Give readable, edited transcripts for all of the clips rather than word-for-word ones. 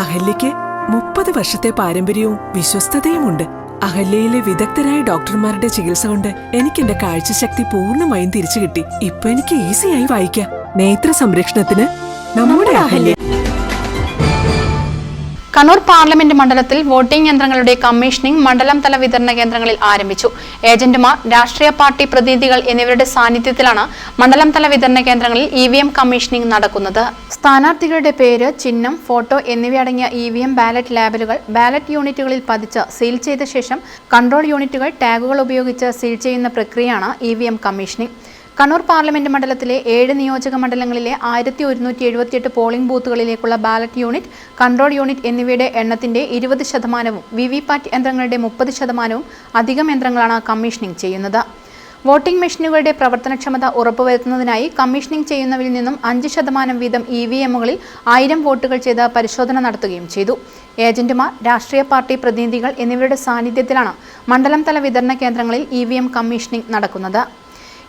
അഹല്യയ്ക്ക് 30 വർഷത്തെ പാരമ്പര്യവും വിശ്വസ്തതയുമുണ്ട്. അഹല്യയിലെ വിദഗ്ധരായ ഡോക്ടർമാരുടെ ചികിത്സ കൊണ്ട് എനിക്ക് എന്റെ കാഴ്ചശക്തി പൂർണ്ണമായും തിരിച്ചു കിട്ടി. ഇപ്പൊ എനിക്ക് ഈസിയായി വായിക്കാം. നേത്ര സംരക്ഷണത്തിന് നമ്മുടെ അഹല്യ. കണ്ണൂർ പാർലമെന്റ് മണ്ഡലത്തിൽ വോട്ടിംഗ് യന്ത്രങ്ങളുടെ കമ്മീഷനിംഗ് മണ്ഡലം തല വിതരണ കേന്ദ്രങ്ങളിൽ ആരംഭിച്ചു. ഏജന്റുമാർ, രാഷ്ട്രീയ പാർട്ടി പ്രതിനിധികൾ എന്നിവരുടെ സാന്നിധ്യത്തിലാണ് മണ്ഡലം തല വിതരണ കേന്ദ്രങ്ങളിൽ EVM കമ്മീഷനിംഗ് നടക്കുന്നത്. സ്ഥാനാർത്ഥികളുടെ പേര്, ചിഹ്നം, ഫോട്ടോ എന്നിവയടങ്ങിയ EVM ബാലറ്റ് ലേബലുകൾ ബാലറ്റ് യൂണിറ്റുകളിൽ പതിച്ച് സീൽ ചെയ്ത ശേഷം കൺട്രോൾ യൂണിറ്റുകൾ ടാഗുകൾ ഉപയോഗിച്ച് സീൽ ചെയ്യുന്ന പ്രക്രിയയാണ് EVM കമ്മീഷനിംഗ്. കണ്ണൂർ പാർലമെന്റ് മണ്ഡലത്തിലെ 7 നിയോജക മണ്ഡലങ്ങളിലെ 1178 പോളിംഗ് ബൂത്തുകളിലേക്കുള്ള ബാലറ്റ് യൂണിറ്റ്, കൺട്രോൾ യൂണിറ്റ് എന്നിവയുടെ എണ്ണത്തിന്റെ 20%, VVPAT യന്ത്രങ്ങളുടെ 30%, അധികം യന്ത്രങ്ങളാണ് കമ്മീഷനിംഗ് ചെയ്യുന്നത്. വോട്ടിംഗ് മെഷീനുകളുടെ പ്രവർത്തനക്ഷമത ഉറപ്പുവരുത്തുന്നതിനായി കമ്മീഷനിംഗ് ചെയ്യുന്നവരിൽ നിന്നും 5% വീതം EVMകളിൽ 1000 വോട്ടുകൾ ചെയ്ത് പരിശോധന നടത്തുകയും ചെയ്തു. ഏജന്റുമാർ, രാഷ്ട്രീയ പാർട്ടി പ്രതിനിധികൾ എന്നിവരുടെ സാന്നിധ്യത്തിലാണ് മണ്ഡലം തല വിതരണ കേന്ദ്രങ്ങളിൽ EVM കമ്മീഷനിംഗ് നടക്കുന്നത്.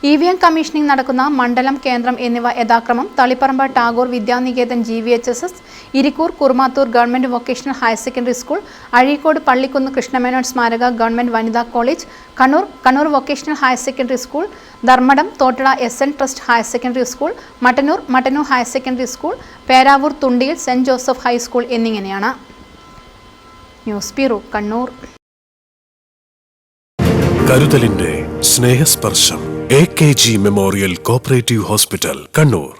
EVM കമ്മീഷനിംഗ് നടക്കുന്ന മണ്ഡലം, കേന്ദ്രം എന്നിവ യഥാക്രമം Taliparamba Tagore Vidyaniketan GVHSS, Irikkur Kurumathur government vocational higher secondary school, Azhikode Pallikkunnu Krishna Menon സ്മാരക ഗവൺമെന്റ് വനിതാ college, Kannur vocational higher secondary school, Dharmadam Thottada SN trust higher secondary school, Mattannur higher secondary school, Peravoor Thundiyil saint Joseph high school എന്നിങ്ങനെയാണ്. News bureau, Kannur. കരുതലിന്റെ സ്നേഹസ്പർശം AKG memorial cooperative hospital, Kannur.